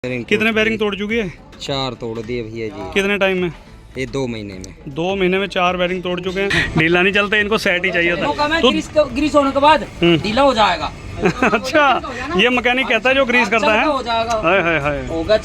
कितने बैरिंग तोड़ चुकी है? 4 तोड़ दिए भैया जी। कितने टाइम में? ये 2 महीने में। 2 महीने में 4 बैरिंग तोड़ चुके हैं। ढीला नहीं चलता, इनको सेट ही चाहिए था। तो ग्रीस होने के बाद ढीला हो जाएगा। अच्छा, ये मैकेनिक कहता है जो ग्रीस करता है। हो जाएगा। हाय हाय हाय। होगा।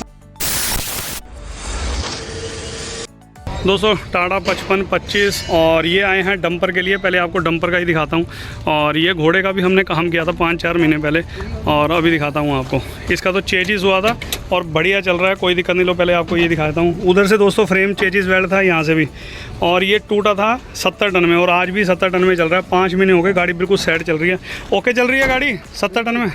दोस्तों टाटा 5525 और ये आए हैं डंपर के लिए। पहले आपको डंपर का ही दिखाता हूँ। और ये घोड़े का भी हमने काम किया था 5-4 महीने पहले, और अभी दिखाता हूँ आपको। इसका तो चेजिस हुआ था और बढ़िया चल रहा है, कोई दिक्कत नहीं। लो पहले आपको ये दिखाता हूँ। उधर से दोस्तों फ्रेम चेजिस वेल्ड था, यहाँ से भी, और ये टूटा था 70 टन में, और आज भी 70 टन में चल रहा है। 5 महीने हो गए, गाड़ी बिल्कुल सेट चल रही है। ओके चल रही है गाड़ी 70 टन में।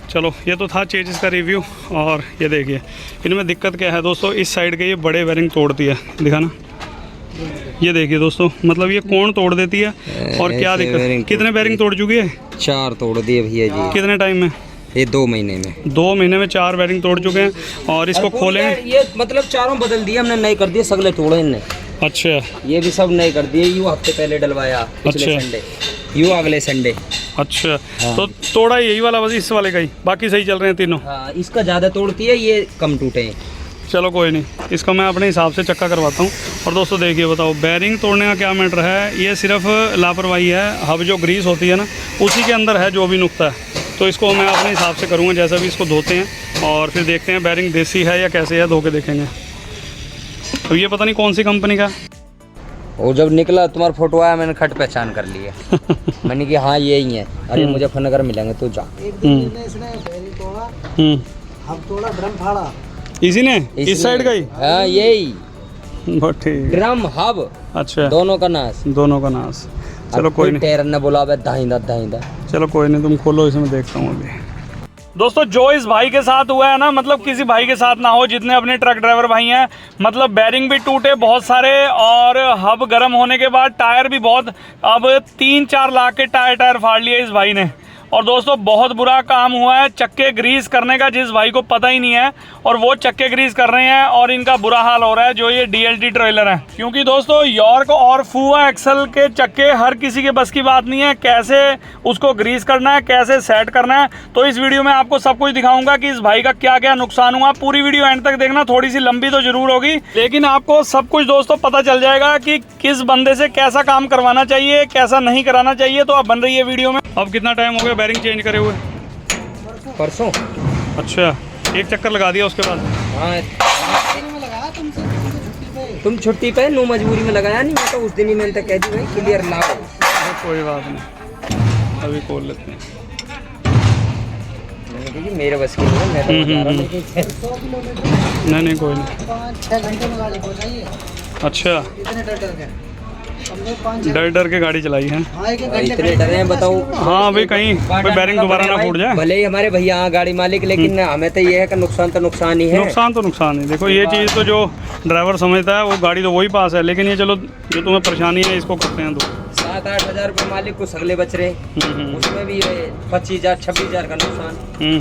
चलो ये तो था चेजिस का रिव्यू। और ये देखिए इनमें दिक्कत क्या है दोस्तों, इस साइड के ये बड़े बेरिंग तोड़ दिया, दिखाना। ये देखिए दोस्तों, मतलब ये कौन तोड़ देती है और क्या दिक्कत। कितने बेरिंग तोड़ चुकी है? 4 तोड़ दिए भैया जी। कितने टाइम में? ये 2 महीने में। 2 महीने में 4 बेरिंग तोड़ चुके हैं। और इसको खोलेंगे। ये मतलब चारों बदल दिए हमने, नए कर दिए, सगले तोड़े इनने। अच्छा, ये भी सब नए कर दिए। यू हफ्ते पहले डलवाया, पिछले संडे, यू अगले संडे। अच्छा तो तोड़ा यही वाला बस, इस वाले का ही, बाकी सही चल रहे हैं तीनों। हाँ, इसका ज़्यादा तोड़ती है, ये कम टूटे हैं। चलो कोई नहीं, इसका मैं अपने हिसाब से चक्का करवाता हूँ। और दोस्तों देखिए, बताओ बैरिंग तोड़ने का क्या मैटर है। ये सिर्फ लापरवाही है। हब जो ग्रीस होती है ना, उसी के अंदर है जो भी नुक्ता है। तो इसको मैं अपने हिसाब से करूँगा, जैसा भी इसको धोते हैं और फिर देखते हैं बैरिंग देसी है या कैसे है, धो के देखेंगे। तो ये पता नहीं कौन सी कंपनी का। और जब निकला तुम्हारा फोटो आया, मैंने खट पहचान कर लिया। मैंने कि हाँ ये ही है। अरे मुजफ्फरनगर मिलेंगे तो जा। इसी ने इस साइड का ही? हाँ यही बहुत ठीक। ड्रम हब, अच्छा, दोनों का नाश। दोनों का नाश। चलो कोई नहीं, टेरन ने बोला दाहिंदा। चलो कोई नहीं, तुम खोलो, इसमें देखता हूँ अभी। दोस्तों जो इस भाई के साथ हुआ है ना, मतलब किसी भाई के साथ ना हो, जितने अपने ट्रक ड्राइवर भाई हैं। मतलब बैरिंग भी टूटे बहुत सारे, और हब गर्म होने के बाद टायर भी बहुत, अब 3-4 लाख के टायर फाड़ लिए इस भाई ने। और दोस्तों बहुत बुरा काम हुआ है चक्के ग्रीस करने का, जिस भाई को पता ही नहीं है, और वो चक्के ग्रीस कर रहे हैं, और इनका बुरा हाल हो रहा है जो ये DLT ट्रेलर है। क्योंकि दोस्तों यॉर्क और फुआ एक्सल के चक्के हर किसी के बस की बात नहीं है, कैसे उसको ग्रीस करना है, कैसे सेट करना है। तो इस वीडियो में आपको सब कुछ दिखाऊंगा कि इस भाई का क्या क्या नुकसान हुआ। पूरी वीडियो एंड तक देखना, थोड़ी सी लंबी तो जरूर होगी, लेकिन आपको सब कुछ दोस्तों पता चल जाएगा कि किस बंदे से कैसा काम करवाना चाहिए, कैसा नहीं कराना चाहिए। तो अब बन रही है वीडियो में। अब कितना टाइम हो गया बैरिंग चेंज करे हुए? परसों। अच्छा, एक चक्कर लगा दिया उसके बाद? हाँ, तुम छुट्टी पे, नो मजबूरी में लगाया नहीं। मैं तो उस दिन ही मैंने कह दी भाई क्लियर लाओ। कोई बात नहीं, अभी खोल लेते हैं। मेरे बस की नहीं, मैं तो जा रहा हूं। नहीं कोई नहीं। 5-6 घंटे में गाड़ी पहुंचाइए। अच्छा, डर के गाड़ी चलाई है। इतने डरे हैं बताओ। हाँ भाई, कहीं कोई बैरिंग दोबारा ना फूट जाए। भले ही हमारे भैया गाड़ी मालिक, लेकिन हमें तो ये है कि नुकसान तो नुकसान ही है। नुकसान तो नुकसान है। देखो ये चीज़ तो जो ड्राइवर समझता है, वो गाड़ी तो वही पास है, लेकिन ये चलो जो तुम्हें परेशानी है इसको करते हैं। तो 7-8 हज़ार रुपये मालिक को सगले बच रहे, उसमें भी 25,000-26,000 का नुकसान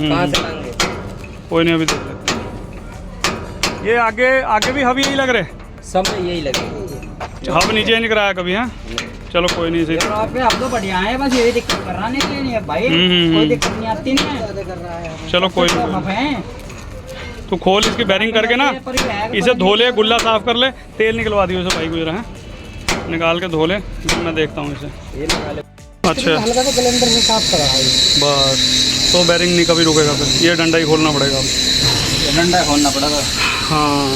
कहाँ से लाएंगे। कोई नहीं, अभी देख लेते हैं। ये आगे भी हब यही लग रहे, सब में यही लगे। हब नहीं चेंज कराया कभी? हाँ चलो कोई नहीं, सही। आप तो बढ़िया है, बस यही दिक्कत कर रहा नहीं है भाई। कोई दिक्कत नहीं आती नहीं। चलो कोई नहीं, तो खोल इसकी बैरिंग करके ना, इसे धो ले, गुल्ला साफ कर ले, तेल निकलवा दियो इसे भाई को जरा, है निकाल के धो ले, मैं देखता हूँ इसे। अच्छा, हल्का तो सिलेंडर से साफ करा है बस, तो बैरिंग नहीं कभी रुकेगा। फिर ये डंडा ही खोलना पड़ेगा, अब डंडा खोलना पड़ेगा। हाँ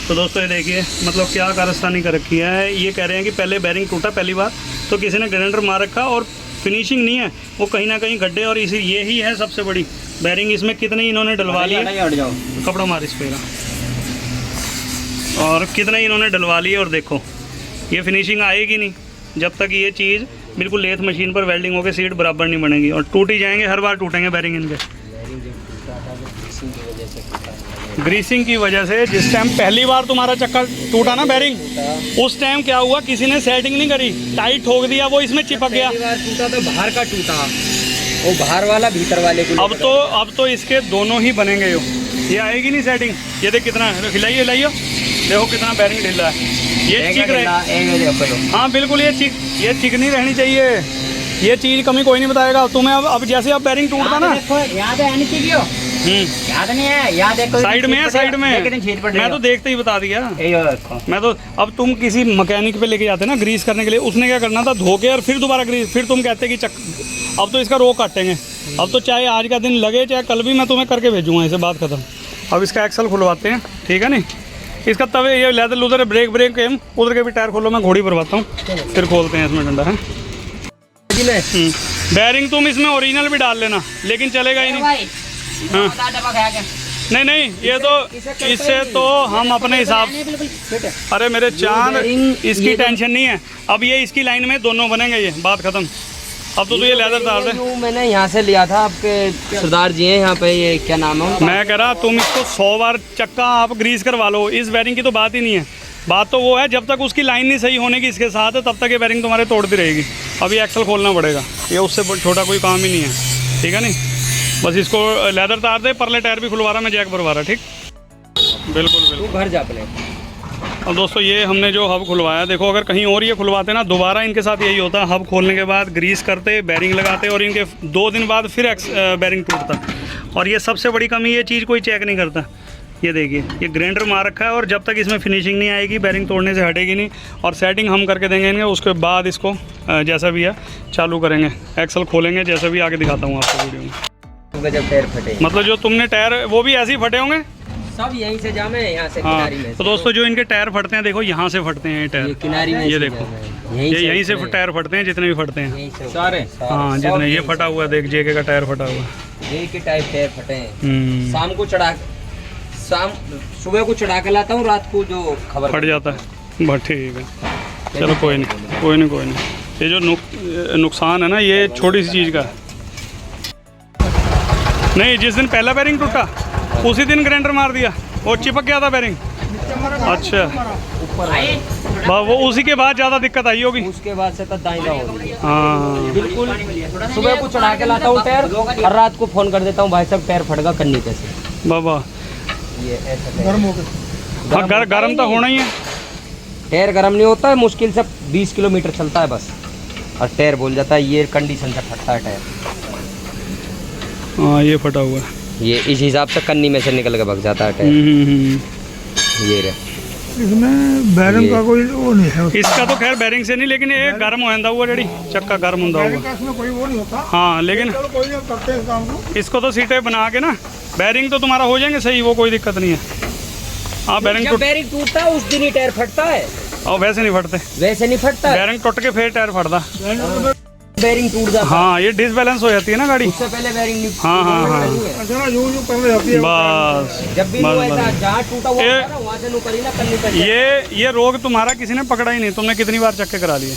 तो दोस्तों ये देखिए, मतलब क्या कारस्तानी कर रखी है। ये कह रहे हैं कि पहले बैरिंग टूटा पहली बार, तो किसी ने ग्राइंडर मार रखा, और फिनिशिंग नहीं है, वो कहीं ना कहीं गड्ढे, और इसी ये ही है सबसे बड़ी बैरिंग। इसमें कितने इन्होंने डलवा लिए, कपड़ा मार इस पे, और कितने इन्होंने डलवा लिए। और देखो ये फिनिशिंग आएगी नहीं जब तक ये चीज़ बिल्कुल लेथ मशीन पर वेल्डिंग होकर सीट बराबर नहीं बनेगी, और टूट ही जाएंगे, हर बार टूटेंगे बैरिंग इनके ग्रीसिंग की वजह से। जिस टाइम पहली बार तुम्हारा चक्कर टूटा ना बैरिंग, उस टाइम क्या हुआ, किसी ने सेटिंग नहीं करी, टाइट ठोक दिया, वो इसमें चिपक गया। टूटा तो बाहर का टूटा, वो बाहर वाला भीतर वाले को। अब तो इसके दोनों ही बनेंगे। ये आएगी नहीं सेटिंग। ये देख कितना हिलाइए, देखो कितना बैरिंग ढीला है। ये चिक रहे, हाँ बिल्कुल, ये चिकनी रहनी चाहिए। ये चीज़ कमी कोई नहीं बताएगा तुम्हें। अब जैसे अब बैरिंग टूटता ना, याद नहीं है, याद है साइड में है, साइड में। कितनी छेद पड़ रही मैं तो देखते ही बता दिया। ये देखो। मैं तो, अब तुम किसी मैकेनिक पे लेके जाते ना ग्रीस करने के लिए, उसने क्या करना था, धो के और फिर दोबारा ग्रीस, फिर तुम कहते कि अब तो इसका रो काटेंगे। अब तो चाहे आज का दिन लगे चाहे कल भी मैं तुम्हें करके भेजूंगा, इसे बात खत्म। अब इसका एक्सल खुलवाते हैं, ठीक है नहीं। इसका तवे ये लेदर लूदर ब्रेक एम उधर के भी टायर खोलो, मैं घोड़ी भरवाता हूँ, फिर खोलते हैं इसमें डंडा है। बैरिंग तुम इसमें ओरिजिनल भी डाल लेना, लेकिन चलेगा ही नहीं। हाँ नहीं, ये तो इससे तो हम अपने हिसाब, अरे मेरे चांद, इसकी टेंशन नहीं है। अब ये इसकी लाइन में दोनों बनेंगे, ये बात खत्म। अब तो ये लेदर तार दे। मैंने यहाँ से लिया था, आपके सरदार जी हैं यहाँ पे, ये क्या नाम है? मैं कह रहा तुम इसको 100 बार चक्का आप ग्रीस करवा लो, इस बैरिंग की तो बात ही नहीं है। बात तो वो है जब तक उसकी लाइन नहीं सही होने की इसके साथ, तब तक ये बैरिंग तुम्हारे तोड़ती रहेगी। अभी एक्सल खोलना पड़ेगा, ये उससे छोटा कोई काम ही नहीं है, ठीक है नहीं। बस इसको लेदर तार दे, परले टायर भी खुलवा रहा, मैं जैक भरवा रहा, ठीक। बिल्कुल घर जा पड़े। अब दोस्तों ये हमने जो हब खुलवाया, देखो अगर कहीं और ये खुलवाते ना, दोबारा इनके साथ यही होता। हब खोलने के बाद ग्रीस करते, बैरिंग लगाते, और इनके 2 दिन बाद फिर बैरिंग टूटता। और ये सबसे बड़ी कमी, ये चीज़ कोई चेक नहीं करता। ये देखिए, ये ग्राइंडर मार रखा है, और जब तक इसमें फिनिशिंग नहीं आएगी बैरिंग तोड़ने से हटेगी नहीं। और सेटिंग हम करके देंगे इनके, उसके बाद इसको जैसा भी है चालू करेंगे, एक्सल खोलेंगे, जैसा भी आगे दिखाता हूँ आपको वीडियो में। जब टायर फटे, मतलब जो तुमने टायर, वो भी ऐसे ही फटे होंगे सब यहीं से जामे, यहाँ से हाँ। किनारी में। तो दोस्तों जो इनके टायर फटते हैं, देखो यहाँ से फटते हैं ये टायर, ये किनारी में, ये देखो, ये यहीं से टायर फटते हैं, जितने भी फटते हैं सारे। हाँ, जितने। ये फटा हुआ है, देख, जेके का टायर फटा हुआ है, ये के टाइप टायर फटे हैं। शाम को सुबह को चढ़ा के लाता हूँ, रात को जो खबर फट जाता है। बस ठीक है, चलो कोई नहीं। ये जो नुकसान है ना, ये छोटी सी चीज़ का है। नहीं, जिस दिन पहला बैरिंग टूटा उसी दिन ग्राइंडर मार दिया, और चिपक गया था बैरिंग। अच्छा, वो उसी के बाद ज़्यादा दिक्कत आई होगी, उसके बाद से तो दाइंदा हो गई। हाँ बिल्कुल, सुबह को चढ़ा के लाता हूँ टायर, और रात को फ़ोन कर देता हूँ, भाई साहब टायर फट गया, करनी कैसे। बाबा ये ऐसा गर्म हो गया। हाँ, गर्म तो होना ही है। टायर गर्म नहीं होता है, मुश्किल से 20 किलोमीटर चलता है बस, और टायर बोल जाता है। ये कंडीशन से फटता है टायर। हाँ, ये फटा हुआ है, ये इस हिसाब से कन्नी में से निकल के भाग जाता है टायर। ये रहे, इसमें बैरिंग का कोई वो नहीं है। इसका तो खैर बैरिंग से नहीं, लेकिन ये गर्म हो जाता हुआ डैडी, चक्का गर्म होता हुआ। इसमें कोई वो नहीं होता। हाँ, लेकिन चलो कोई नहीं, करते हैं इस काम को। इसको तो सीटें बना के ना, बैरिंग तो तुम्हारा हो जाएंगे सही, वो कोई दिक्कत नहीं है। हाँ, जब बैरिंग टूटता है उस दिन ही टायर फटता है, और वैसे नहीं फटते, वैसे नहीं फटता है। बैरिंग टूट के फिर टायर फटता। बैरिंग टूट जाता है। हाँ, ये डिसबैलेंस हो जाती है ना गाड़ी। उससे पहले बैरिंग नहीं। हाँ। अच्छा ना, यूं पहले जाती है। बस जब भी बस, ऐसा जहाँ टूटा हुआ ये- होता है ना, वहाँ से नुकरी ना करनी पड़ती है। ये रोग तुम्हारा किसी ने पकड़ा ही नहीं। तुमने कितनी बार चक्के करा लिए?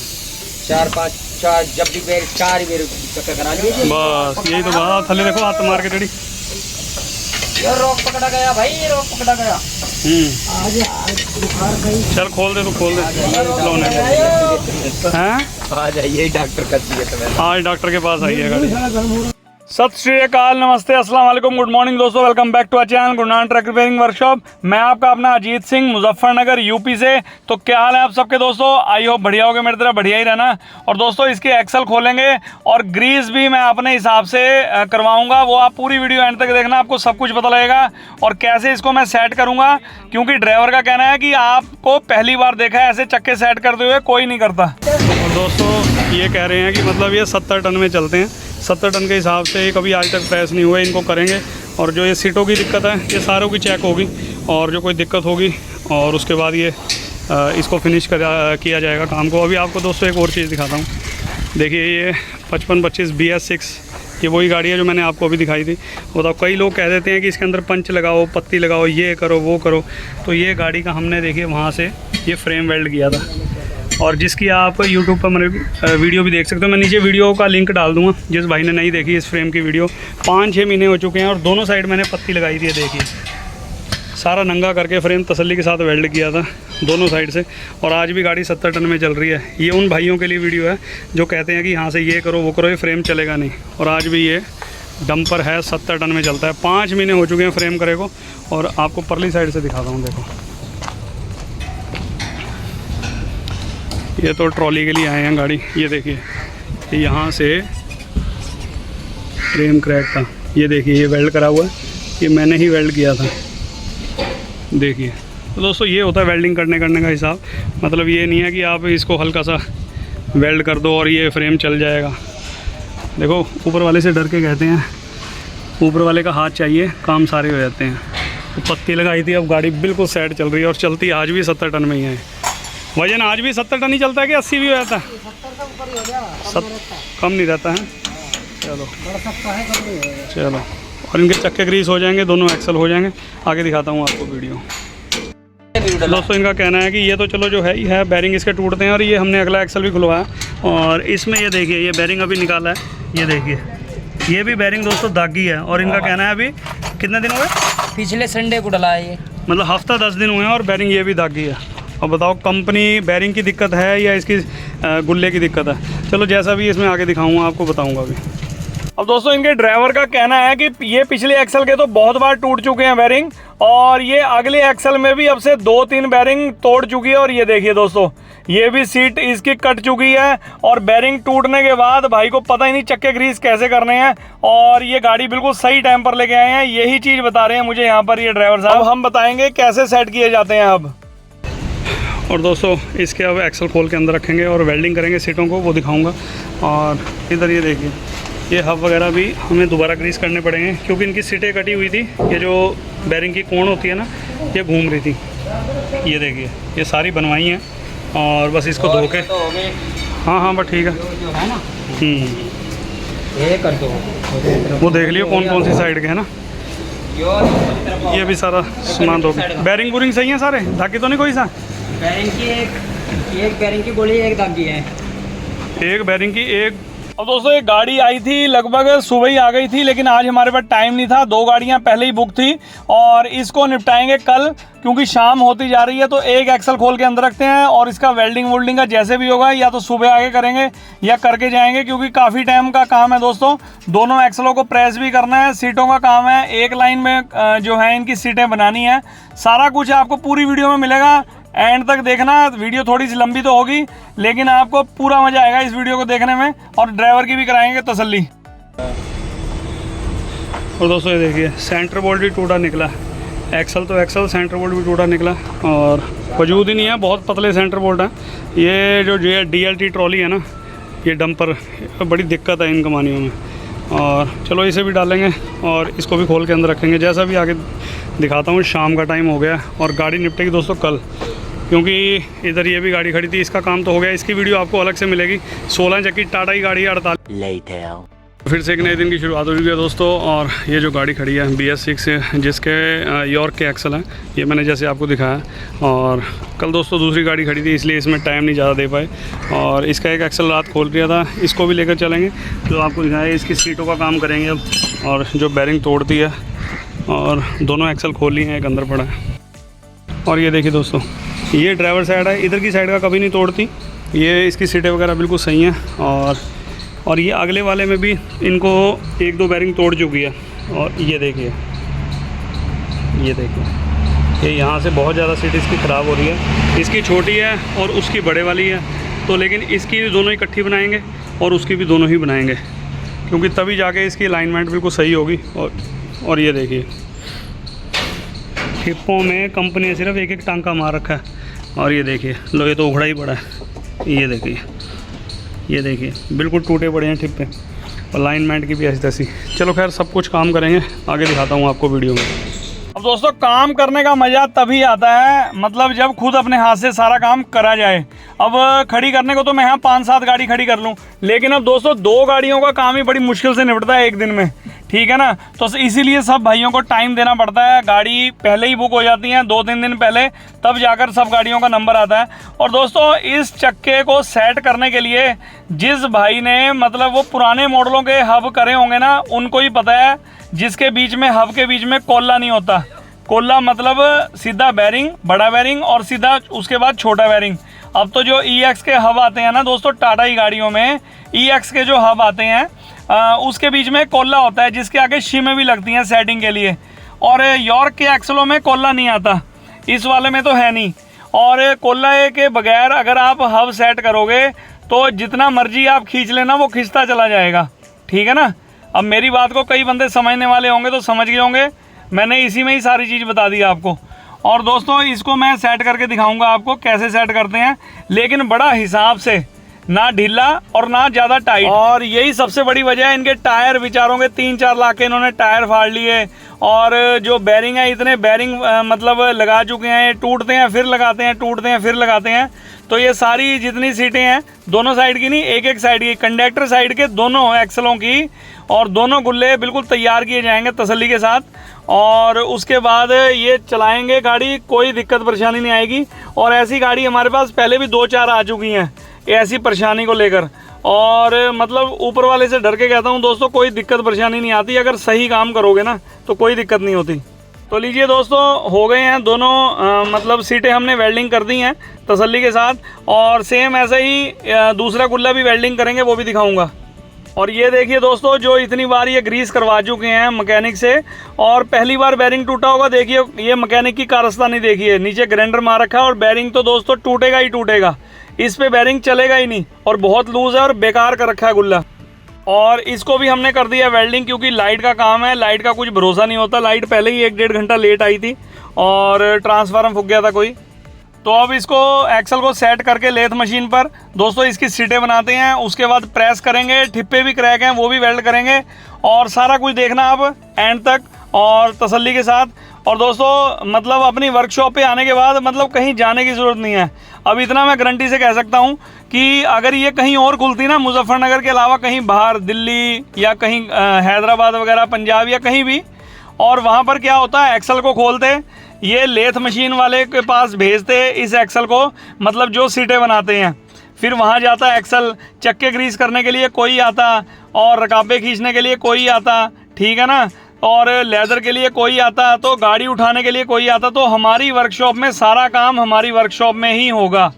4 जब भी बैरिंग 4 ही मेरे चक्कर करा लिए। बस यही तो बात। थले देखो हाथ मार के डैडी। ये रोक पकड़ा गया भाई, ये रोक पकड़ा गया। चल खोल दे, तो खोल दे। हैं? आ जाइए, डॉक्टर का चाहिए तो मैं। आज डॉक्टर के पास आई है गाड़ी। सत श्री अकाल, नमस्ते, अस्सलाम वालेकुम, गुड मॉर्निंग दोस्तों। Welcome back to our channel Gurnan truck repairing workshop. मैं आपका अपना अजीत सिंह, मुजफ्फरनगर यूपी से। तो क्या हाल है आप सबके दोस्तों? आई होप बढ़िया होगा, मेरी तरह बढ़िया ही रहना। और दोस्तों इसकी एक्सल खोलेंगे और ग्रीस भी मैं अपने हिसाब से करवाऊंगा। वो आप पूरी वीडियो एंड तक देखना, आपको सब कुछ पता लगेगा। और कैसे इसको मैं सेट करूँगा, क्योंकि ड्राइवर का कहना है कि आपको पहली बार देखा है ऐसे चक्के सेट करते हुए, कोई नहीं करता। और दोस्तों ये कह रहे हैं कि मतलब ये 70 टन में चलते हैं। 70 टन के हिसाब से कभी आज तक प्रेस नहीं हुए, इनको करेंगे। और जो ये सीटों की दिक्कत है, ये सारों की चेक होगी, और जो कोई दिक्कत होगी और उसके बाद ये इसको फिनिश किया जाएगा काम को। अभी आपको दोस्तों एक और चीज़ दिखाता हूँ। देखिए ये 5525 BS6, ये वही गाड़ी है जो मैंने आपको अभी दिखाई थी। बताओ, कई लोग कह देते हैं कि इसके अंदर पंच लगाओ, पत्ती लगाओ, ये करो वो करो। तो ये गाड़ी का हमने देखिए वहाँ से ये फ्रेम वेल्ड किया था, और जिसकी आप YouTube पर मेरे वीडियो भी देख सकते हो। मैं नीचे वीडियो का लिंक डाल दूंगा, जिस भाई ने नहीं देखी इस फ्रेम की वीडियो। 5-6 महीने हो चुके हैं और दोनों साइड मैंने पत्ती लगाई थी। देखिए सारा नंगा करके फ्रेम तसल्ली के साथ वेल्ड किया था दोनों साइड से। और आज भी गाड़ी 70 टन में चल रही है। ये उन भाइयों के लिए वीडियो है जो कहते हैं कि यहाँ से ये करो वो करो, ये फ्रेम चलेगा नहीं। और आज भी ये डंपर है, 70 टन में चलता है। 5 महीने हो चुके हैं फ्रेम करे को। और आपको परली साइड से दिखाता हूँ, देखो ये तो ट्रॉली के लिए आए हैं गाड़ी। ये देखिए यहाँ से फ्रेम क्रैक था, ये देखिए ये वेल्ड करा हुआ है, ये मैंने ही वेल्ड किया था। देखिए तो दोस्तों ये होता है वेल्डिंग करने का हिसाब। मतलब ये नहीं है कि आप इसको हल्का सा वेल्ड कर दो और ये फ्रेम चल जाएगा। देखो ऊपर वाले से डर के कहते हैं, ऊपर वाले का हाथ चाहिए, काम सारे हो जाते हैं। तो पत्ती लगाई थी, अब गाड़ी बिल्कुल सेट चल रही है और चलती आज भी 70 टन में ही है। वजन आज भी 70 टन ही चलता है कि 80 भी हो जाता है? 70 कम नहीं रहता है। चलो और इनके चक्के ग्रीस हो जाएंगे, दोनों एक्सल हो जाएंगे। आगे दिखाता हूँ आपको वीडियो। दोस्तों इनका कहना है कि ये तो चलो जो है ही है, बैरिंग इसके टूटते हैं और ये हमने अगला एक्सल भी खुलवाया और इसमें ये देखिए ये बैरिंग अभी निकाला है। ये देखिए ये भी बैरिंग दोस्तों दागी है और इनका कहना है अभी कितने दिन हुए? पिछले संडे को डला है ये, मतलब हफ्ता 10 दिन हुए हैं और बैरिंग ये भी दागी है। और बताओ कंपनी बैरिंग की दिक्कत है या इसकी गुल्ले की दिक्कत है? चलो जैसा भी इसमें आगे दिखाऊंगा आपको, बताऊंगा अभी। अब दोस्तों इनके ड्राइवर का कहना है कि ये पिछले एक्सल के तो बहुत बार टूट चुके हैं बैरिंग और ये अगले एक्सल में भी अब से 2-3 बैरिंग तोड़ चुकी है। और ये देखिए दोस्तों ये भी सीट इसकी कट चुकी है और बैरिंग टूटने के बाद भाई को पता ही नहीं चक्के ग्रीस कैसे करने हैं और ये गाड़ी बिल्कुल सही टाइम पर लेके आए हैं। यही चीज़ बता रहे हैं मुझे यहाँ पर ये ड्राइवर साहब। हम बताएंगे कैसे सेट किए जाते हैं अब। और दोस्तों इसके अब एक्सल खोल के अंदर रखेंगे और वेल्डिंग करेंगे सीटों को, वो दिखाऊंगा। और इधर ये देखिए ये हब वगैरह भी हमें दोबारा ग्रीस करने पड़ेंगे क्योंकि इनकी सीटें कटी हुई थी। ये जो बैरिंग की कोण होती है ना, ये घूम रही थी। ये देखिए ये सारी बनवाई हैं और बस इसको धो के, हाँ बस ठीक है। ये कर दो, वो देख लियो कौन सी साइड के है ना। ये भी सारा सामान धो के। बैरिंग वूरिंग सही है सारे, धाकी तो नहीं कोई सा? बैरिंग की एक बैरिंग की गोली, एक दागी है। एक बैरिंग की एक। अब दोस्तों एक गाड़ी आई थी लगभग सुबह ही आ गई थी, लेकिन आज हमारे पास टाइम नहीं था। 2 गाड़ियां पहले ही बुक थी और इसको निपटाएंगे कल क्योंकि शाम होती जा रही है। तो एक एक्सल खोल के अंदर रखते हैं और इसका वेल्डिंग वोल्डिंग का जैसे भी होगा या तो सुबह आगे करेंगे या करके जाएंगे क्योंकि काफ़ी टाइम का काम है दोस्तों। दोनों एक्सलों को प्रेस भी करना है, सीटों का काम है, एक लाइन में जो है इनकी सीटें बनानी है। सारा कुछ आपको पूरी वीडियो में मिलेगा, एंड तक देखना। वीडियो थोड़ी सी लंबी तो होगी लेकिन आपको पूरा मजा आएगा इस वीडियो को देखने में और ड्राइवर की भी कराएंगे तसल्ली। और दोस्तों ये देखिए सेंटर बोल्ट भी टूटा निकला, एक्सल तो एक्सल, सेंटर बोल्ट भी टूटा निकला और वजूद ही नहीं है, बहुत पतले सेंटर बोल्ट हैं। ये जो DLT ट्रॉली है ना, ये डंपर, बड़ी दिक्कत है इन कमानियों में। और चलो इसे भी डालेंगे और इसको भी खोल के अंदर रखेंगे, जैसा भी आगे दिखाता हूँ। शाम का टाइम हो गया और गाड़ी निपटेगी दोस्तों कल, क्योंकि इधर ये भी गाड़ी खड़ी थी, इसका काम तो हो गया। इसकी वीडियो आपको अलग से मिलेगी। 16 चक्की टाटा की गाड़ी है, 48। फिर से एक नए दिन की शुरुआत हो चुकी है दोस्तों। और ये जो गाड़ी खड़ी है BS6 जिसके यॉर्क के एक्सल हैं, ये मैंने जैसे आपको दिखाया। और कल दोस्तों दूसरी गाड़ी खड़ी थी इसलिए इसमें टाइम नहीं ज़्यादा दे पाए और इसका एक एक्सल रात खोल दिया था, इसको भी लेकर चलेंगे। जो आपको दिखाया इसकी सीटों का काम करेंगे अब, और जो बैरिंग तोड़ती है। और दोनों एक्सल खोल लिए हैं, एक अंदर पड़ा है। और ये देखिए दोस्तों ये ड्राइवर साइड है, इधर की साइड का कभी नहीं तोड़ती। ये इसकी सीटें वगैरह बिल्कुल सही हैं। और ये अगले वाले में भी इनको 1-2 बैरिंग तोड़ चुकी है। और ये देखिए ये यहाँ से बहुत ज़्यादा सीट इसकी ख़राब हो रही है। इसकी छोटी है और उसकी बड़े वाली है, तो लेकिन इसकी दोनों इकट्ठी बनाएंगे और उसकी भी दोनों ही बनाएंगे क्योंकि तभी जाके इसकी अलाइनमेंट बिल्कुल सही होगी। और ये देखिए हिप्पों में कंपनी ने सिर्फ एक टांका मार रखा है। और ये देखिए लो, ये तो उखड़ा ही पड़ा है। ये देखिए बिल्कुल टूटे पड़े हैं टिप पे और अलाइनमेंट की भी ऐसी तैसी। चलो खैर सब कुछ काम करेंगे, आगे दिखाता हूँ आपको वीडियो में। अब दोस्तों काम करने का मज़ा तभी आता है मतलब जब खुद अपने हाथ से सारा काम करा जाए। अब खड़ी करने को तो मैं यहाँ 5-7 गाड़ी खड़ी कर लूँ, लेकिन अब दोस्तों 2 गाड़ियों का काम ही बड़ी मुश्किल से निपटता है एक दिन में, ठीक है ना। तो इसीलिए सब भाइयों को टाइम देना पड़ता है। गाड़ी पहले ही बुक हो जाती हैं 2-3 दिन पहले, तब जाकर सब गाड़ियों का नंबर आता है। और दोस्तों इस चक्के को सेट करने के लिए जिस भाई ने मतलब वो पुराने मॉडलों के हब करे होंगे ना, उनको ही पता है, जिसके बीच में हब के बीच में कोल्ला नहीं होता। कोल्ला मतलब सीधा बैरिंग, बड़ा बैरिंग और सीधा उसके बाद छोटा बैरिंग। अब तो जो EX के हब आते हैं ना दोस्तों, टाटा की गाड़ियों में EX के जो हब आते हैं उसके बीच में कोल्ला होता है, जिसके आगे शिमें भी लगती हैं सेटिंग के लिए। और यॉर्क के एक्सलों में कोल्ला नहीं आता, इस वाले में तो है नहीं। और कोल्ला के बगैर अगर आप हब सेट करोगे तो जितना मर्जी आप खींच लेना वो खींचता चला जाएगा, ठीक है ना। अब मेरी बात को कई बंदे समझने वाले होंगे तो समझ गए होंगे, मैंने इसी में ही सारी चीज़ बता दी आपको। और दोस्तों इसको मैं सेट करके दिखाऊंगा आपको कैसे सेट करते हैं, लेकिन बड़ा हिसाब से, ना ढीला और ना ज़्यादा टाइट। और यही सबसे बड़ी वजह है, इनके टायर बेचारों के 3-4 लाख के इन्होंने टायर फाड़ लिए। और जो बैरिंग है, इतने बैरिंग मतलब लगा चुके हैं, ये टूटते हैं फिर लगाते हैं, टूटते हैं फिर लगाते हैं। तो ये सारी जितनी सीटें हैं, दोनों साइड की नहीं, एक एक साइड की, कंडक्टर साइड के दोनों एक्सलों की, और दोनों गुल्ले बिल्कुल तैयार किए जाएंगे तसल्ली के साथ। और उसके बाद ये चलाएंगे गाड़ी, कोई दिक्कत परेशानी नहीं आएगी। और ऐसी गाड़ी हमारे पास पहले भी 2-4 आ चुकी हैं ऐसी परेशानी को लेकर। और मतलब ऊपर वाले से डर के कहता हूँ दोस्तों, कोई दिक्कत परेशानी नहीं आती अगर सही काम करोगे ना, तो कोई दिक्कत नहीं होती। तो लीजिए दोस्तों, हो गए हैं दोनों मतलब सीटें हमने वेल्डिंग कर दी हैं तसल्ली के साथ। और सेम ऐसे ही दूसरा गुल्ला भी वेल्डिंग करेंगे, वो भी दिखाऊंगा। और ये देखिए दोस्तों, जो इतनी बार ये ग्रीस करवा चुके हैं मैकेनिक से, और पहली बार बैरिंग टूटा होगा, देखिए ये मैकेनिक की कारस्तानी देखिए, नीचे ग्राइंडर मार रखा है और बैरिंग तो दोस्तों टूटेगा ही टूटेगा, इस पे बैरिंग चलेगा ही नहीं, और बहुत लूज है और बेकार कर रखा है गुल्ला। और इसको भी हमने कर दिया वेल्डिंग, क्योंकि लाइट का काम है, लाइट का कुछ भरोसा नहीं होता। लाइट पहले ही 1-1.5 घंटा लेट आई थी और ट्रांसफार्मर फूक गया था कोई। तो अब इसको एक्सल को सेट करके लेथ मशीन पर दोस्तों इसकी सीटें बनाते हैं, उसके बाद प्रेस करेंगे, ठिप्पे भी क्रैक हैं वो भी वेल्ड करेंगे, और सारा कुछ देखना आप एंड तक और तसल्ली के साथ। और दोस्तों मतलब अपनी वर्कशॉप पे आने के बाद मतलब कहीं जाने की ज़रूरत नहीं है। अब इतना मैं गारंटी से कह सकता हूँ कि अगर ये कहीं और खुलती ना, मुजफ्फरनगर के अलावा कहीं बाहर, दिल्ली या कहीं हैदराबाद वगैरह, पंजाब या कहीं भी, और वहाँ पर क्या होता है, एक्सल को खोलते, ये लेथ मशीन वाले के पास भेजते इस एक्सल को, मतलब जो सीटें बनाते हैं, फिर वहाँ जाता एक्सल, चक्के ग्रीस करने के लिए कोई आता, और रकाबे खींचने के लिए कोई आता, ठीक है ना, और लेदर के लिए कोई आता, तो गाड़ी उठाने के लिए कोई आता। तो हमारी वर्कशॉप में सारा काम हमारी वर्कशॉप में ही होगा।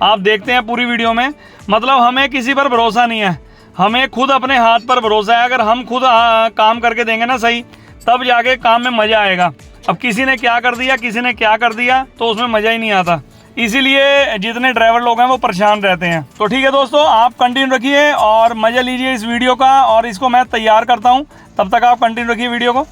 आप देखते हैं पूरी वीडियो में, मतलब हमें किसी पर भरोसा नहीं है, हमें खुद अपने हाथ पर भरोसा है। अगर हम खुद काम करके देंगे ना सही, तब जाके काम में मज़ा आएगा। अब किसी ने क्या कर दिया, किसी ने क्या कर दिया, तो उसमें मज़ा ही नहीं आता। इसीलिए जितने ड्राइवर लोग हैं वो परेशान रहते हैं। तो ठीक है दोस्तों, आप कंटिन्यू रखिए और मज़ा लीजिए इस वीडियो का, और इसको मैं तैयार करता हूँ, तब तक आप कंटिन्यू रखिए वीडियो को।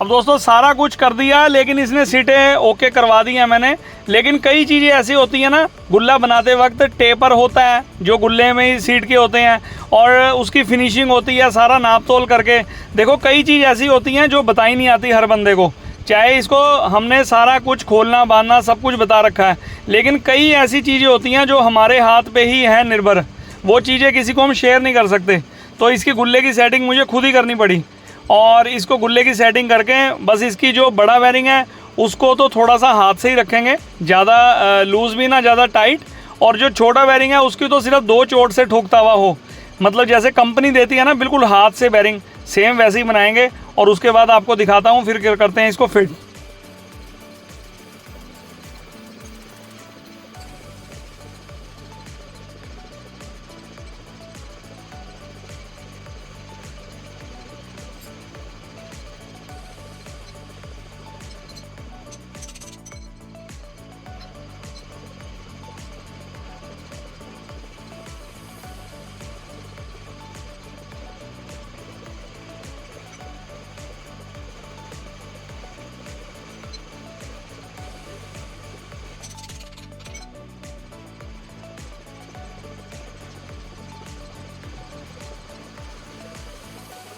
अब दोस्तों सारा कुछ कर दिया, लेकिन इसने सीटें ओके करवा दी हैं मैंने। लेकिन कई चीज़ें ऐसी होती हैं ना, गुल्ला बनाते वक्त टेपर होता है जो गुल्ले में ही सीट के होते हैं, और उसकी फिनिशिंग होती है सारा नाप तोल करके। देखो कई चीज़ ऐसी होती हैं जो बताई नहीं आती हर बंदे को, चाहे इसको हमने सारा कुछ खोलना बांधना सब कुछ बता रखा है, लेकिन कई ऐसी चीज़ें होती हैं जो हमारे हाथ पे ही है निर्भर, वो चीज़ें किसी को हम शेयर नहीं कर सकते। तो इसकी गुल्ले की सेटिंग मुझे खुद ही करनी पड़ी, और इसको गुल्ले की सेटिंग करके बस इसकी जो बड़ा बेरिंग है उसको तो थोड़ा सा हाथ से ही रखेंगे, ज़्यादा लूज़ भी ना ज़्यादा टाइट, और जो छोटा बेरिंग है उसकी तो सिर्फ 2 चोट से ठोकता हुआ हो, मतलब जैसे कंपनी देती है ना बिल्कुल हाथ से बेरिंग, सेम वैसे ही बनाएंगे। और उसके बाद आपको दिखाता हूँ फिर करते हैं इसको फिट।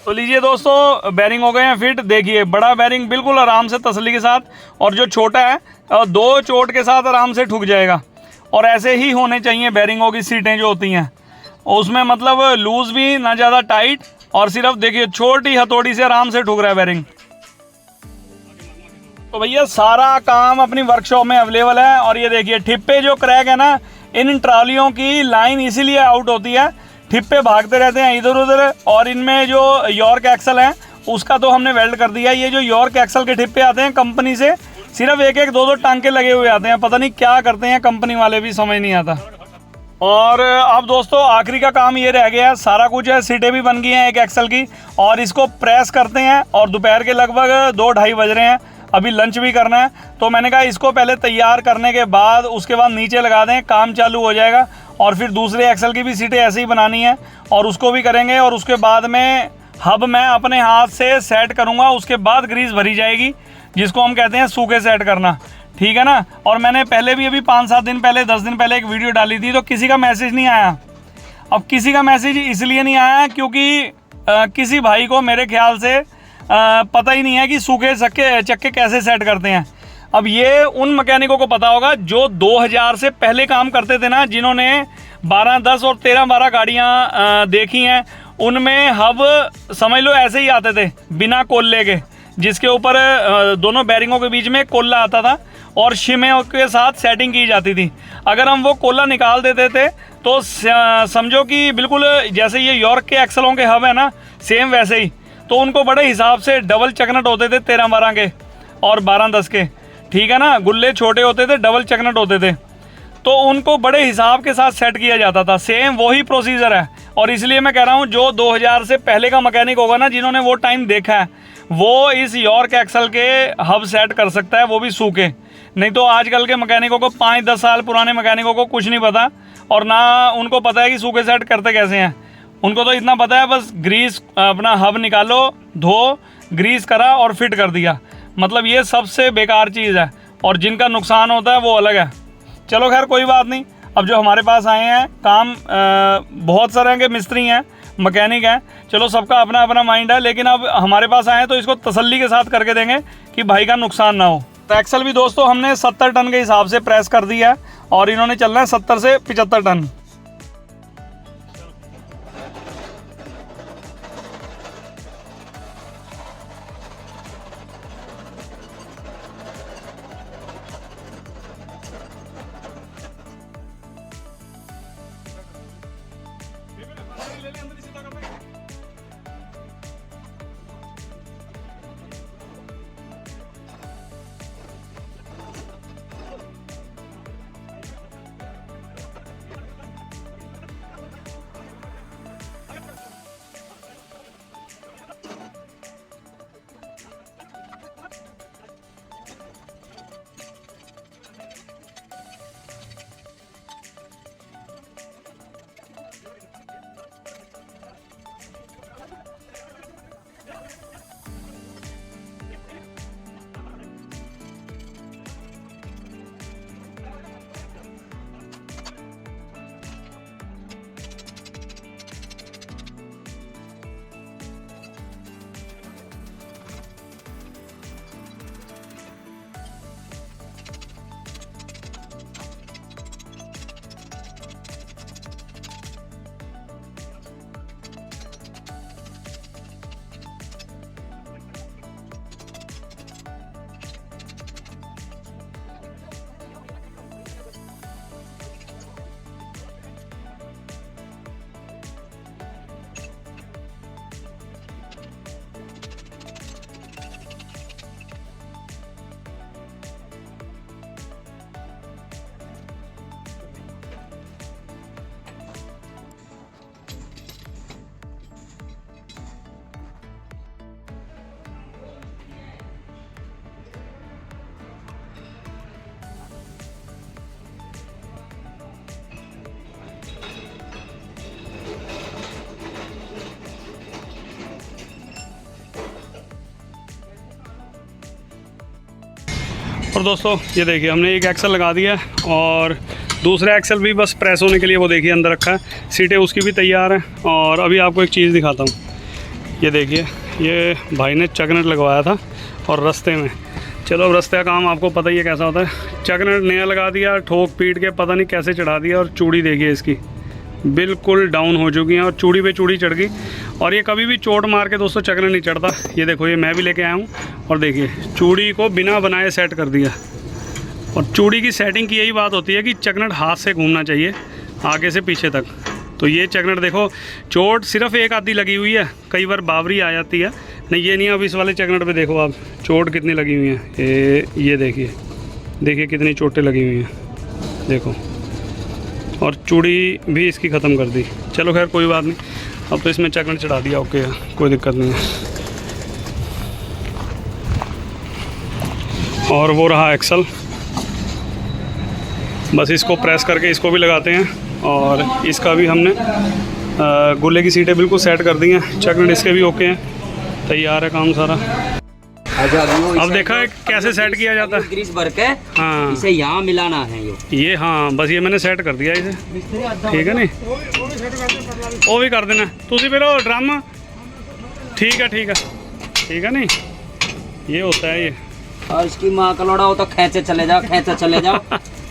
तो लीजिए दोस्तों बैरिंग हो गए हैं फिट। देखिए बड़ा बैरिंग बिल्कुल आराम से तसल्ली के साथ, और जो छोटा है 2 चोट के साथ आराम से ठुक जाएगा। और ऐसे ही होने चाहिए बैरिंगों की सीटें जो होती हैं, उसमें मतलब लूज़ भी ना ज़्यादा टाइट, और सिर्फ देखिए छोटी हथौड़ी से आराम से ठुक रहा है बैरिंग। तो भैया सारा काम अपनी वर्कशॉप में अवेलेबल है। और ये देखिए ठिप्पे जो क्रैक है ना, इन ट्रालियों की लाइन इसीलिए आउट होती है, ठिप्पे भागते रहते हैं इधर उधर, और इनमें जो यॉर्क एक्सल है उसका तो हमने वेल्ड कर दिया। ये जो यॉर्क एक्सल के ठिप्पे आते हैं कंपनी से, सिर्फ 1-1 2-2 टांके लगे हुए आते हैं, पता नहीं क्या करते हैं कंपनी वाले, भी समझ नहीं आता। और अब दोस्तों आखिरी का काम ये रह गया है, सारा कुछ है, सीटें भी बन गई हैं एक एक्सल की, और इसको प्रेस करते हैं। और दोपहर के लगभग 2-2:30 बज रहे हैं, अभी लंच भी करना है, तो मैंने कहा इसको पहले तैयार करने के बाद उसके बाद नीचे लगा दें, काम चालू हो जाएगा। और फिर दूसरे एक्सल की भी सीटें ऐसे ही बनानी है, और उसको भी करेंगे। और उसके बाद में हब मैं अपने हाथ से सेट करूँगा, उसके बाद ग्रीस भरी जाएगी, जिसको हम कहते हैं सूखे सेट करना, ठीक है ना। और मैंने पहले भी अभी 5-7 दिन पहले 10 दिन पहले एक वीडियो डाली थी, तो किसी का मैसेज नहीं आया। अब किसी का मैसेज इसलिए नहीं आया क्योंकि किसी भाई को मेरे ख्याल से पता ही नहीं है कि सूखे चक्के कैसे सेट करते हैं। अब ये उन मैकेनिकों को पता होगा जो 2000 से पहले काम करते थे ना, जिन्होंने 12-10 और 13-12 गाड़ियाँ देखी हैं, उनमें हब समझ लो ऐसे ही आते थे बिना कोल्ले के, जिसके ऊपर दोनों बैरिंगों के बीच में कोल्ला आता था और शिमे के साथ सेटिंग की जाती थी। अगर हम वो कोल्ला निकाल देते थे तो समझो कि बिल्कुल जैसे ये यॉर्क के एक्सलों के हब है ना, सेम वैसे ही। तो उनको बड़े हिसाब से डबल चकनट होते थे 13-12 के और 12-10 के, ठीक है ना। गुल्ले छोटे होते थे, डबल चकनट होते थे, तो उनको बड़े हिसाब के साथ सेट किया जाता था। सेम वही प्रोसीजर है, और इसलिए मैं कह रहा हूँ जो 2000 से पहले का मैकेनिक होगा ना, जिन्होंने वो टाइम देखा है, वो इस यॉर्क एक्सल के हब सेट कर सकता है, वो भी सूखे। नहीं तो आजकल के मैकेनिकों को, 5-10 साल पुराने मैकेनिकों को कुछ नहीं पता, और ना उनको पता है कि सूखे सेट करते कैसे हैं। उनको तो इतना पता है बस ग्रीस अपना हब निकालो, धो, ग्रीस करा और फिट कर दिया। मतलब ये सबसे बेकार चीज़ है, और जिनका नुकसान होता है वो अलग है। चलो खैर कोई बात नहीं। अब जो हमारे पास आए हैं काम बहुत सारे के मिस्त्री हैं, मैकेनिक हैं, चलो सबका अपना अपना माइंड है, लेकिन अब हमारे पास आए हैं तो इसको तसल्ली के साथ करके देंगे कि भाई का नुकसान ना हो। तो एक्सल भी दोस्तों हमने 70 टन के हिसाब से प्रेस कर दिया है, और इन्होंने चलना है 70 से 75 टन। और दोस्तों ये देखिए हमने एक एक्सल लगा दिया है और दूसरा एक्सल भी बस प्रेस होने के लिए वो देखिए अंदर रखा है। सीटें उसकी भी तैयार हैं। और अभी आपको एक चीज़ दिखाता हूँ। ये देखिए ये भाई ने चकनट लगवाया था और रास्ते में, चलो अब रास्ते का काम आपको पता ही है कैसा होता है। चकनट नया लगा दिया, ठोक पीट के पता नहीं कैसे चढ़ा दिया। और चूड़ी देखिए इसकी बिल्कुल डाउन हो चुकी हैं और चूड़ी पे चूड़ी चढ़ गई। और ये कभी भी चोट मार के दोस्तों चकनट नहीं चढ़ता। ये देखो ये मैं भी लेके आया हूँ और देखिए चूड़ी को बिना बनाए सेट कर दिया। और चूड़ी की सेटिंग की यही बात होती है कि चकनट हाथ से घूमना चाहिए आगे से पीछे तक। तो ये चकनट देखो चोट सिर्फ एक आधी लगी हुई है, कई बार बावरी आ जाती है। नहीं ये नहीं, अब इस वाले चकनट पे देखो आप चोट कितनी लगी हुई है। ये देखिए कितनी चोटें लगी हुई हैं देखो। और चूड़ी भी इसकी ख़त्म कर दी। चलो खैर कोई बात नहीं, अब तो इसमें चकनट चढ़ा दिया, ओके कोई दिक्कत नहीं है। और वो रहा एक्सल, बस इसको प्रेस करके इसको भी लगाते हैं। और इसका भी हमने गुल्ले की सीटें बिल्कुल सेट कर दी हैं। चकनट इसके भी ओके हैं, तैयार है काम सारा। अच्छा अब देखा है कैसे सेट किया जाता है। ग्रीस भर के हाँ इसे यहाँ मिलाना है ये हाँ बस ये मैंने सेट कर दिया इसे, ठीक है नहीं वो भी कर देना तुसी फिर ड्रम। ठीक है नहीं ये होता है ये। और इसकी माँ का लोड़ा हो तो खींचे चले जाओ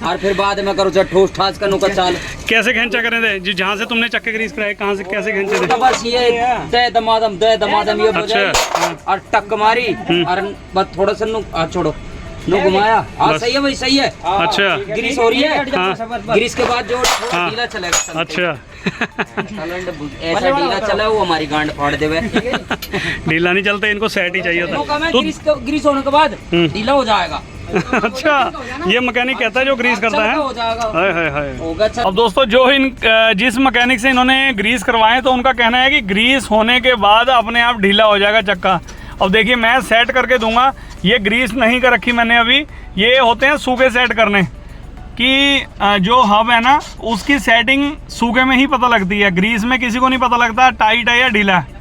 और फिर बाद में करो ठोस ठास का नुका चाल। कैसे खींचा करें थे जी, जहाँ से तुमने चक्के ग्रीस कराए कहाँ से कैसे खींचे थे? तो बस ये दे दमादम ये हो जाए और टक मारी और बस थोड़ा सा छोड़ो नु घुमाया। हाँ सही है भाई सही है। अच्छा ग्रीस हो रही है। हाँ। ग्रीस के बाद जो थोड़ा ढीला चलेगा। अच्छा ऐसा ढीला चला वो हमारी गांड फाड़ देवे। ढीला नहीं चलते, इनको सेट ही चाहिए होता है। ग्रीस होने के बाद ढीला हो जाएगा। अच्छा ये मैकेनिक कहता है जो ग्रीस करता है। हो जाएगा। हाय। अब दोस्तों जो जिस मैकेनिक से इन्होंने ग्रीस करवाए तो उनका कहना है कि ग्रीस होने के बाद अपने आप ढीला हो जाएगा चक्का। अब देखिए मैं सेट करके दूंगा, ये ग्रीस नहीं कर रखी मैंने अभी। ये होते हैं सूखे सेट करने कि जो हब है ना उसकी सेटिंग सूखे में ही पता लगती है, ग्रीस में किसी को नहीं पता लगता टाइट है या ढीला है।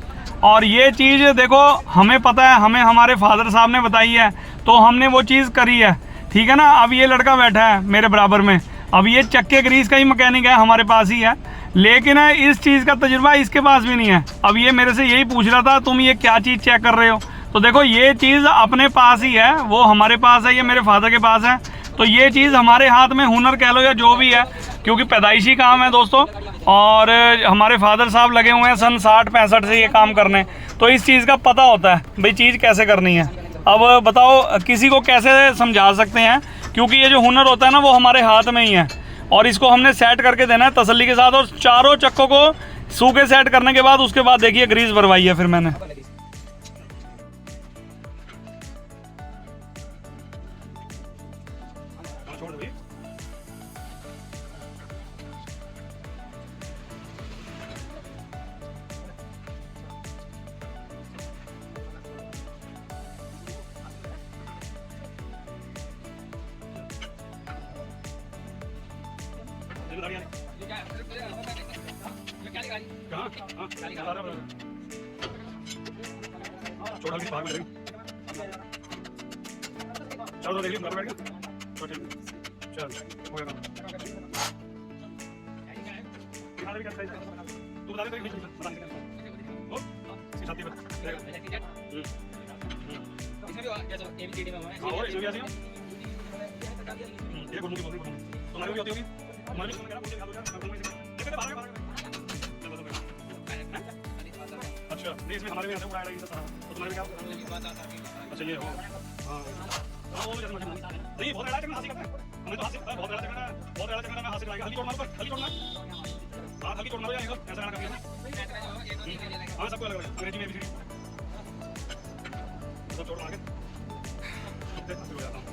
और ये चीज़ देखो हमें पता है, हमें हमारे फादर साहब ने बताई है तो हमने वो चीज़ करी है, ठीक है ना। अब ये लड़का बैठा है मेरे बराबर में, अब ये चक्के ग्रीस का ही मैकेनिक है, हमारे पास ही है, लेकिन इस चीज़ का तजुर्बा इसके पास भी नहीं है। अब ये मेरे से यही पूछ रहा था तुम ये क्या चीज़ चेक कर रहे हो, तो देखो ये चीज़ अपने पास ही है, वो हमारे पास है, ये मेरे फादर के पास है। तो ये चीज़ हमारे हाथ में हुनर कह लो या जो भी है, क्योंकि पैदाइशी काम है दोस्तों। और हमारे फादर साहब लगे हुए हैं सन 60-65 से ये काम करने, तो इस चीज़ का पता होता है भाई चीज़ कैसे करनी है। अब बताओ किसी को कैसे समझा सकते हैं, क्योंकि ये जो हुनर होता है ना वो हमारे हाथ में ही है। और इसको हमने सेट करके देना है तसल्ली के साथ। और चारों चक्कों को सूखे सेट करने के बाद उसके बाद देखिए ग्रीस भरवाई है फिर मैंने। अच्छा नहीं इसमें हमारे भी यहाँ से उड़ाया था तो तुम्हारे भी क्या अच्छा ये हो हाँ नहीं बहुत लड़ा चकना हाथ से करता है हमें तो हाथ से बहुत लड़ा चकना में हाथ से लगाएगा हल्की तोड़ना ऊपर हल्की तोड़ना हाँ हल्की तोड़ना जाएगा ऐसा करना करिए हाँ सबको अलग अलग अंग्रेजी में भी सब तोड़ आगे हो जाता हूँ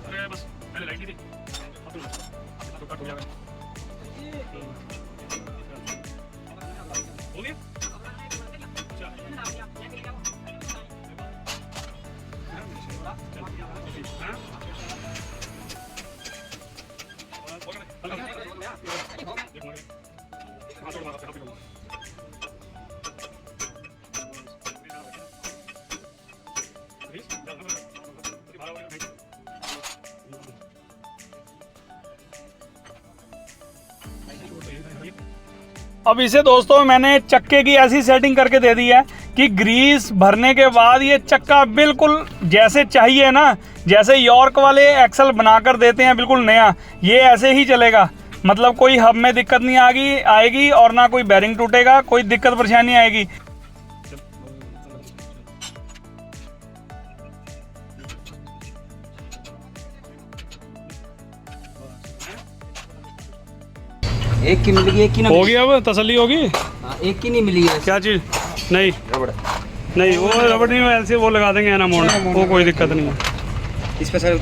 अरे बस पहले लाइट नहीं थी अब तो कट हो जाएगा हो गया अब इसे दोस्तों मैंने चक्के की ऐसी सेटिंग करके दे दी है कि ग्रीस भरने के बाद ये चक्का बिल्कुल जैसे चाहिए ना, जैसे यॉर्क वाले एक्सल बनाकर देते हैं बिल्कुल नया, ये ऐसे ही चलेगा। मतलब कोई हब में दिक्कत नहीं आएगी और ना कोई बैरिंग टूटेगा, कोई दिक्कत परेशानी आएगी। एक की मिल गई, एक की ना होगी, अब तसल्ली होगी। हाँ, एक की नहीं मिली है। क्या चीज़? नहीं नहीं, वो रबड़ नहीं, ऐसे वो लगा देंगे ना मोड़, वो कोई दिक्कत नहीं है इस पे सर।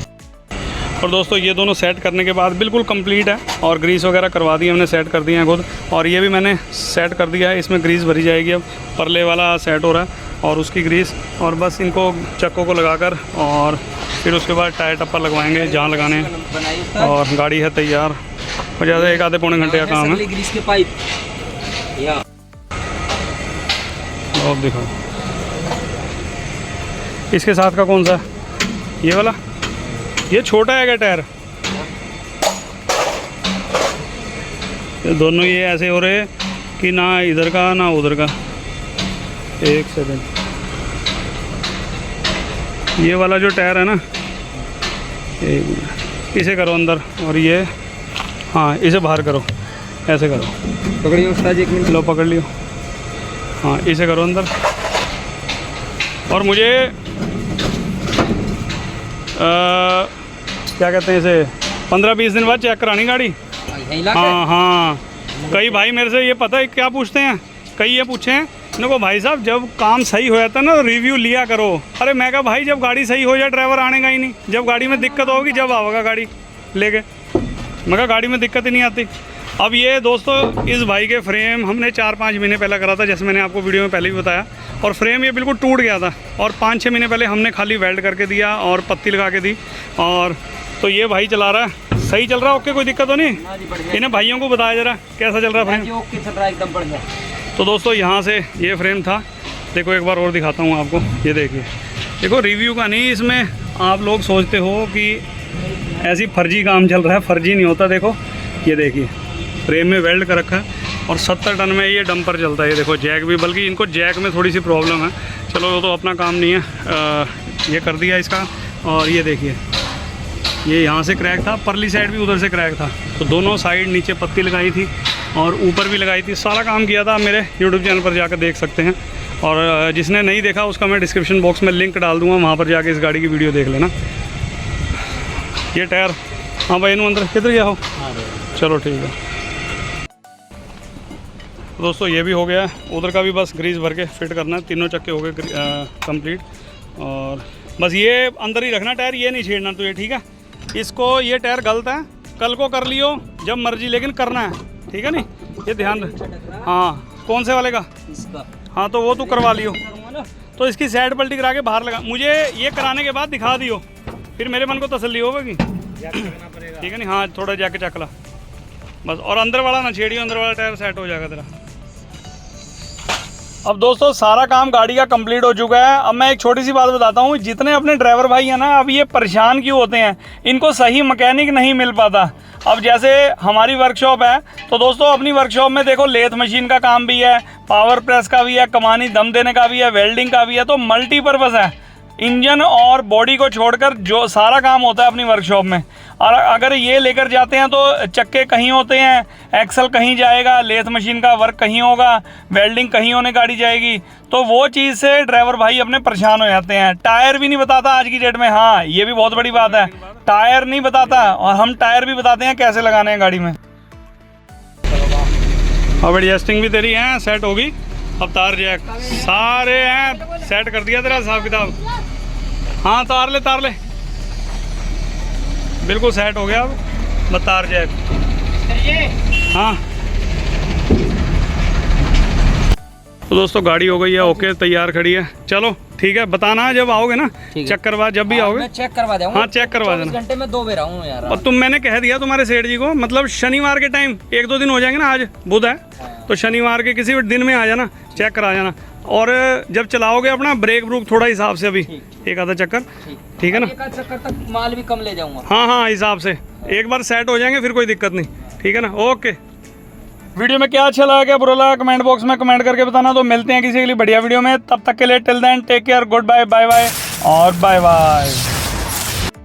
और दोस्तों ये दोनों सेट करने के बाद बिल्कुल कंप्लीट है और ग्रीस वगैरह करवा दी हमने, सेट कर दिए हैं खुद। और ये भी मैंने सेट कर दिया है, इसमें ग्रीस भरी जाएगी। अब परले वाला सेट हो रहा है और उसकी ग्रीस, और बस इनको चक्कों को लगाकर और फिर उसके बाद टायर टप्पर लगवाएंगे जहाँ लगाने हैं। और गाड़ी है तैयार, और ज़्यादा 1 आधे पौने घंटे का काम है। ग्रीस के पाइप या और दिखाओ इसके साथ का कौन सा है? ये वाला, ये छोटा है क्या टायर? ये दोनों ये ऐसे हो रहे कि ना इधर का ना उधर का। एक सेकंड, ये वाला जो टायर है ना, एक मिनट, इसे करो अंदर, और ये हाँ इसे बाहर करो, ऐसे करो, पकड़िए उस्ताद, 1 मिनट। लो पकड़ लियो, हाँ इसे करो अंदर। और मुझे क्या कहते हैं इसे, 15-20 दिन बाद चेक करानी गाड़ी। हाँ हाँ, कई भाई मेरे से ये पता है क्या पूछते हैं, कई ये पूछे हैं इनको, भाई साहब जब काम सही हो जाता है ना रिव्यू लिया करो। अरे मैं कहा भाई जब गाड़ी सही हो जाए ड्राइवर आने का ही नहीं, जब गाड़ी में दिक्कत होगी जब आवेगा गाड़ी लेके। मैं कहा गाड़ी में दिक्कत ही नहीं आती। अब ये दोस्तों इस भाई के फ्रेम हमने 4-5 महीने पहले करा था, जैसे मैंने आपको वीडियो में पहले भी बताया, और फ्रेम ये बिल्कुल टूट गया था, और 5-6 महीने पहले हमने खाली वेल्ड करके दिया और पत्ती लगा के दी। और तो ये भाई चला रहा है, सही चल रहा है, ओके, कोई दिक्कत तो नहीं? इन्हें भाइयों को बताया जरा कैसा चल रहा है फ्रेम। ओके चल रहा है, एकदम बढ़िया। तो दोस्तों यहाँ से ये फ्रेम था, देखो एक बार और दिखाता हूँ आपको, ये देखिए, देखो रिव्यू का नहीं, इसमें आप लोग सोचते हो कि ऐसी फर्जी काम चल रहा है, फर्जी नहीं होता। देखो ये देखिए फ्रेम में वेल्ड कर रखा है, और 70 टन में ये डंपर चलता है। ये देखो जैक भी, बल्कि इनको जैक में थोड़ी सी प्रॉब्लम है, चलो वो तो अपना काम नहीं है, ये कर दिया इसका। और ये देखिए ये यहाँ से क्रैक था, परली साइड भी उधर से क्रैक था, तो दोनों साइड नीचे पत्ती लगाई थी और ऊपर भी लगाई थी, सारा काम किया था। मेरे यूट्यूब चैनल पर जाकर देख सकते हैं, और जिसने नहीं देखा उसका मैं डिस्क्रिप्शन बॉक्स में लिंक डाल दूँगा, वहाँ पर जाके इस गाड़ी की वीडियो देख लेना। ये टायर, हाँ भाई अंदर किधर गया हो, चलो ठीक है। दोस्तों ये भी हो गया, उधर का भी बस ग्रीस भर के फिट करना है, तीनों चक्के हो गए कंप्लीट। और बस ये अंदर ही रखना टायर, ये नहीं छेड़ना तुझे, ठीक है? इसको, ये टायर गलत है, कल को कर लियो जब मर्जी, लेकिन करना है, ठीक है? नहीं ये ध्यान रख। हाँ कौन से वाले का? इसका। हाँ तो वो तू करवा लियो, तो इसकी साइड पलटी करा के बाहर लगा, मुझे ये कराने के बाद दिखा दियो, फिर मेरे मन को तसल्ली होगी, ठीक है? नहीं हाँ थोड़ा जाके चकला बस, और अंदर वाला ना छेड़ियो, अंदर वाला टायर सेट हो जाएगा तेरा। अब दोस्तों सारा काम गाड़ी का कंप्लीट हो चुका है। अब मैं एक छोटी सी बात बताता हूँ, जितने अपने ड्राइवर भाई हैं ना, अब ये परेशान क्यों होते हैं, इनको सही मैकेनिक नहीं मिल पाता। अब जैसे हमारी वर्कशॉप है, तो दोस्तों अपनी वर्कशॉप में देखो लेथ मशीन का काम भी है, पावर प्रेस का भी है, कमानी दम देने का भी है, वेल्डिंग का भी है, तो मल्टीपर्पज़ है। इंजन और बॉडी को छोड़कर जो सारा काम होता है अपनी वर्कशॉप में। और अगर ये लेकर जाते हैं तो चक्के कहीं होते हैं, एक्सल कहीं जाएगा, लेथ मशीन का वर्क कहीं होगा, वेल्डिंग कहीं होने गाड़ी जाएगी, तो वो चीज़ से ड्राइवर भाई अपने परेशान हो जाते हैं। टायर भी नहीं बताता आज की डेट में, हाँ ये भी बहुत बड़ी बात है, टायर नहीं बताता, और हम टायर भी बताते हैं कैसे लगाने हैं गाड़ी में। अब एडजस्टिंग भी तेरी है सेट होगी, अब तार जैक सारे हैं सेट कर दिया तेरा हिसाब किताब। हाँ तार ले बिल्कुल सेट हो गया। अब बस तार जैक, हाँ तो दोस्तों गाड़ी हो गई है ओके, तैयार खड़ी है। चलो ठीक है, बताना जब आओगे ना, चेक करवा, जब भी आओगे मैं चेक करवा दूंगा। हाँ चेक करवा देना, 24 घंटे में 2 बार आऊँ यार। और मैंने कह दिया तुम्हारे सेठ जी को, मतलब शनिवार के टाइम 1-2 दिन हो जाएंगे ना, आज बुध है तो शनिवार के किसी भी दिन में आ जाना, चेक करा जाना। और जब चलाओगे अपना ब्रेक ब्रूक थोड़ा हिसाब से, अभी एक आधा चक्कर, ठीक है ना? एक आध चक्कर तक माल भी कम ले जाऊंगा। हाँ हाँ हिसाब से, एक बार सेट हो जाएंगे फिर कोई दिक्कत नहीं, ठीक है ना? ओके। वीडियो में क्या अच्छा लगा क्या बुरा लगा कमेंट बॉक्स में कमेंट करके बताना। तो मिलते हैं किसी के लिए बढ़िया वीडियो में, तब तक के लिए till then take care, good bye, bye bye और बाय बाय।